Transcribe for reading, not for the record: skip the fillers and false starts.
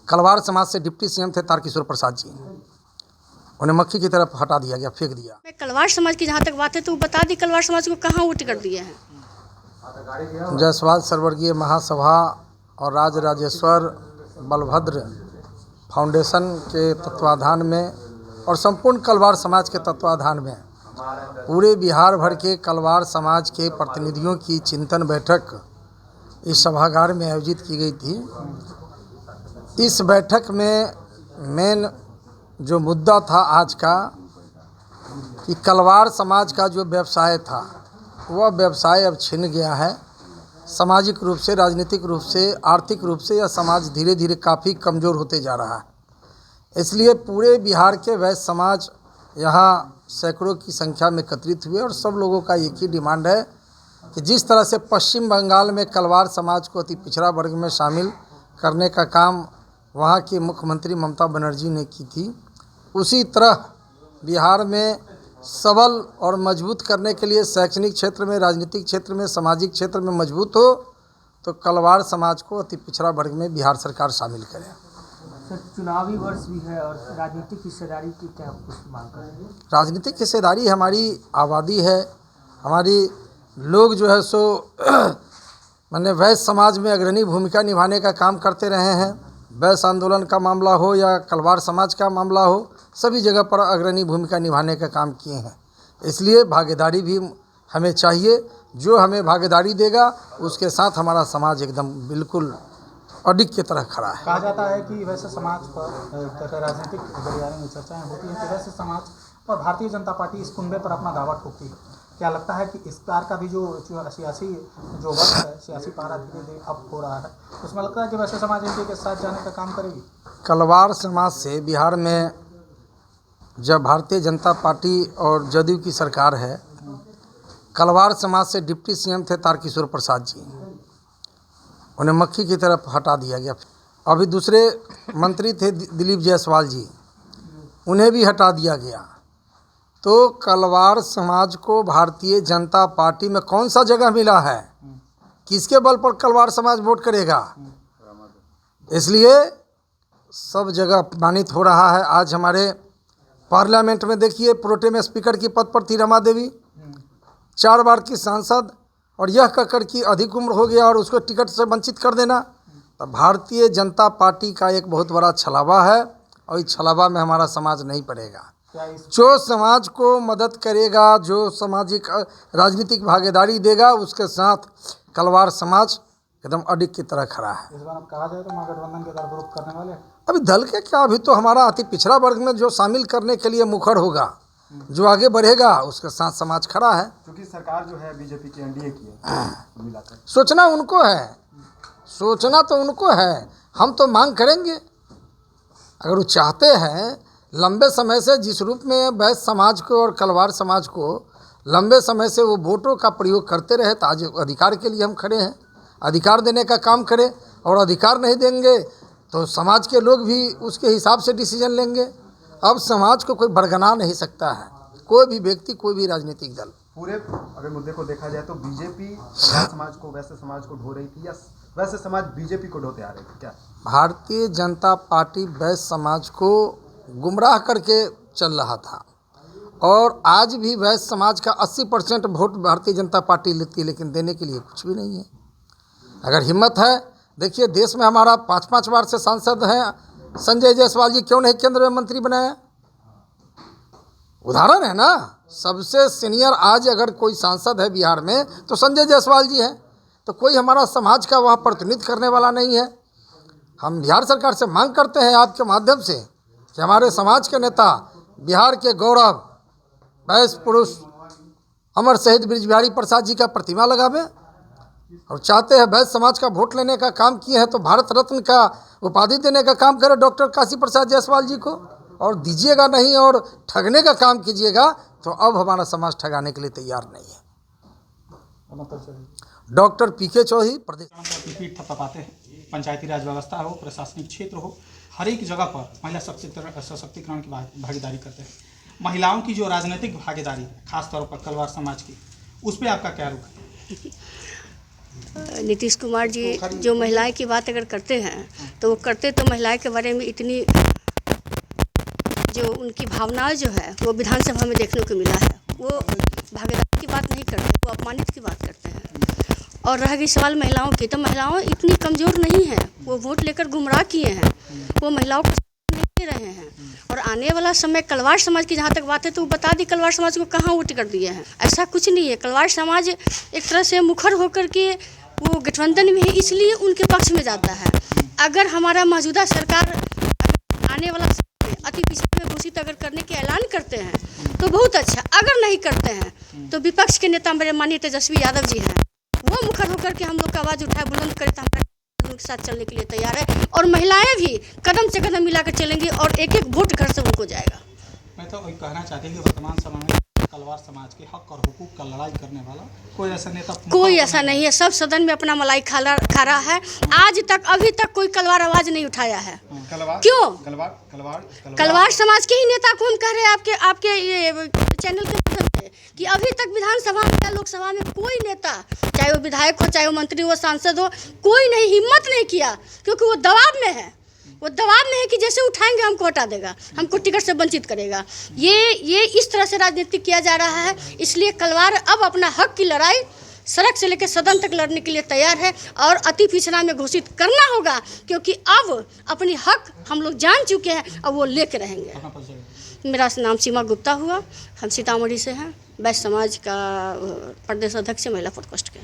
कलवार समाज से deputy CM थे तारकिशोर प्रसाद जी, उन्हें मक्खी की तरफ हटा दिया गया, फेंक दिया। कलवार समाज की जहाँ तक बात है तो बता दी, कलवार समाज को कहाँ वो टिकट दिए हैं? जायसवाल सर्ववर्गीय महासभा और राज राजेश्वर बलभद्र फाउंडेशन के तत्वाधान में और संपूर्ण कलवार समाज के तत्वाधान में पूरे बिहार भर के कलवार समाज के प्रतिनिधियों की चिंतन बैठक इस सभागार में आयोजित की गई थी। इस बैठक में मेन जो मुद्दा था आज का कि कलवार समाज का जो व्यवसाय था वह व्यवसाय अब छिन गया है। सामाजिक रूप से, राजनीतिक रूप से, आर्थिक रूप से यह समाज धीरे धीरे काफ़ी कमज़ोर होते जा रहा है। इसलिए पूरे बिहार के वैश्य समाज यहाँ सैकड़ों की संख्या में एकत्रित हुए और सब लोगों का एक ही डिमांड है कि जिस तरह से पश्चिम बंगाल में कलवार समाज को अति पिछड़ा वर्ग में शामिल करने का काम वहाँ की मुख्यमंत्री ममता बनर्जी ने की थी, उसी तरह बिहार में सबल और मजबूत करने के लिए शैक्षणिक क्षेत्र में, राजनीतिक क्षेत्र में, सामाजिक क्षेत्र में मजबूत हो तो कलवार समाज को अति पिछड़ा वर्ग में बिहार सरकार शामिल करे। सर, चुनावी वर्ष भी है और राजनीतिक हिस्सेदारी की क्या कुछ मांग कर रहे हैं? राजनीतिक हिस्सेदारी हमारी आबादी है, हमारी लोग जो है सो मैंने वैश्य समाज में अग्रणी भूमिका निभाने का काम करते रहे हैं। वैश्य आंदोलन का मामला हो या कलवार समाज का मामला हो, सभी जगह पर अग्रणी भूमिका निभाने का काम किए हैं। इसलिए भागीदारी भी हमें चाहिए, जो हमें भागीदारी देगा उसके साथ हमारा समाज एकदम बिल्कुल अडिग की तरह खड़ा है। कहा जाता है कि वैश्य समाज पर राजनीतिक गलियारे में चर्चाएं होती हैं कि वैश्य समाज और भारतीय जनता पार्टी इस कुंबे पर अपना दावा ठोकती है। क्या लगता है कि इस बार का भी जो सियासी जो वक्त है, सियासी पारा धीरे धीरे अब हो रहा है, उसमें लगता है कि वैश्य समाज इनके के साथ जाने का काम करेगी? कलवार समाज से बिहार में जब भारतीय जनता पार्टी और जदयू की सरकार है, कलवार समाज से डिप्टी सीएम थे तारकिशोर प्रसाद जी, उन्हें मक्खी की तरफ हटा दिया गया। अभी दूसरे मंत्री थे दिलीप जायसवाल जी, उन्हें भी हटा दिया गया। तो कलवार समाज को भारतीय जनता पार्टी में कौन सा जगह मिला है? किसके बल पर कलवार समाज वोट करेगा? इसलिए सब जगह अपमानित हो रहा है। आज हमारे पार्लियामेंट में देखिए, प्रोटेम स्पीकर की पद पर थी रमा देवी, 4 बार की सांसद, और यह कहकर कि अधिक उम्र हो गया और उसको टिकट से वंचित कर देना। तो भारतीय जनता पार्टी का एक बहुत बड़ा छलावा है और इस छलावा में हमारा समाज नहीं पड़ेगा। जो समाज को मदद करेगा, जो सामाजिक राजनीतिक भागीदारी देगा, उसके साथ कलवार समाज एकदम अडिग की तरह खड़ा है। इस बार अब कहा जाए तो महागठबंधन के दल ग्रुप करने वाले अभी दल के क्या, अभी तो हमारा अति पिछड़ा वर्ग में जो शामिल करने के लिए मुखर होगा, जो आगे बढ़ेगा, उसके साथ समाज खड़ा है। क्योंकि सरकार जो है बीजेपी की एनडीए की है, मिलाकर सोचना उनको है, सोचना तो उनको है। हम तो मांग करेंगे, अगर वो चाहते हैं लंबे समय से जिस रूप में वैश्य समाज को और कलवार समाज को लंबे समय से वो वोटों का प्रयोग करते रहे, तो आज अधिकार के लिए हम खड़े हैं। अधिकार देने का काम करें, और अधिकार नहीं देंगे तो समाज के लोग भी उसके हिसाब से डिसीजन लेंगे। अब समाज को कोई बरगना नहीं सकता है, कोई भी व्यक्ति, कोई भी राजनीतिक दल। पूरे अगर मुद्दे को देखा जाए तो बीजेपी समाज को, वैश्य समाज को ढो रही थी या वैश्य समाज बीजेपी को ढोते आ रही थी? क्या भारतीय जनता पार्टी वैश्य समाज को गुमराह करके चल रहा था, और आज भी वैश्य समाज का 80% वोट भारतीय जनता पार्टी लेती है, लेकिन देने के लिए कुछ भी नहीं है। अगर हिम्मत है, देखिए देश में हमारा 5-5 बार से सांसद हैं संजय जायसवाल जी, क्यों नहीं केंद्र में मंत्री बनाया? उदाहरण है ना। सबसे सीनियर आज अगर कोई सांसद है बिहार में तो संजय जायसवाल जी हैं। तो कोई हमारा समाज का वहाँ प्रतिनिधित्व करने वाला नहीं है। हम बिहार सरकार से मांग करते हैं आपके माध्यम से कि हमारे समाज के नेता, बिहार के गौरव, वैश्य पुरुष अमर शहीद बृज बिहारी प्रसाद जी का प्रतिमा लगावे, और चाहते हैं वैश्य समाज का वोट लेने का काम किए हैं तो भारत रत्न का उपाधि देने का काम करे डॉक्टर काशी प्रसाद जायसवाल जी को, और दीजिएगा नहीं और ठगने का काम कीजिएगा, तो अब हमारा समाज ठगाने के लिए तैयार नहीं है। डॉक्टर पीके चौधरी प्रदेश पीठ थपथपाते हैं। पंचायती राज व्यवस्था हो, प्रशासनिक क्षेत्र हो, हर एक जगह पर महिला सशक्तिकरण की भागीदारी करते हैं। महिलाओं की जो राजनीतिक भागीदारी है, खासतौर पर कलवार समाज की, उस पर आपका क्या रुख है? नीतीश कुमार जी जो महिलाएं की बात अगर करते हैं तो वो करते तो महिलाएं के बारे में इतनी जो उनकी भावनाएं जो है वो विधानसभा में देखने को मिला है। वो भागीदारी की बात नहीं करते, वो अपमानित की बात करते हैं। और रह गई सवाल महिलाओं की, तो महिलाओं इतनी कमज़ोर नहीं हैं, वो वोट लेकर गुमराह किए हैं, वो महिलाओं को नहीं दे रहे हैं। और आने वाला समय कलवार समाज की जहाँ तक बात है तो वो बता दी कलवार समाज को कहाँ वोट कर दिए हैं। ऐसा कुछ नहीं है। कलवार समाज एक तरह से मुखर होकर के वो गठबंधन में है, इसलिए उनके पक्ष में जाता है। अगर हमारा मौजूदा सरकार आने वाला अति पिछड़े में घोषित अगर करने के ऐलान करते हैं तो बहुत अच्छा, अगर नहीं करते हैं तो विपक्ष के नेता मेरे माननीय तेजस्वी यादव जी हैं, वो मुखर होकर के हम लोग का आवाज़ उठाए बुलंद करे तो हमारे उनके साथ चलने के लिए तैयार है। और महिलाएं भी कदम से कदम मिलाकर चलेंगी और एक एक वोट घर से उनको जाएगा। मैं तो कहना चाहती हूँ कि वर्तमान समय में कलवार समाज के हक और हुकूक का लड़ाई करने वाला कोई ऐसा नेता कोई ऐसा नहीं है। सब सदन में अपना मलाई खा रहा है। आज तक अभी तक कोई कलवार आवाज़ नहीं उठाया है। क्यों? कलवार समाज के ही नेता को हम कह रहे हैं आपके ये चैनल के माध्यम से कि अभी तक विधानसभा में या लोकसभा में कोई नेता, चाहे वो विधायक हो, चाहे वो मंत्री हो, सांसद हो, कोई नहीं हिम्मत नहीं किया, क्योंकि वो दबाव में है। वो दबाव में है कि जैसे उठाएंगे हमको हटा देगा, हमको टिकट से वंचित करेगा। ये इस तरह से राजनीति किया जा रहा है। इसलिए कलवार अब अपना हक की लड़ाई सड़क से लेकर सदन तक लड़ने के लिए तैयार है और अति पिछड़ा में घोषित करना होगा, क्योंकि अब अपनी हक हम लोग जान चुके हैं, अब वो लेके रहेंगे। मेरा नाम सीमा गुप्ता हुआ, हम सीतामढ़ी से हैं, वैश्य समाज का प्रदेश अध्यक्ष महिला प्रकोष्ठ के।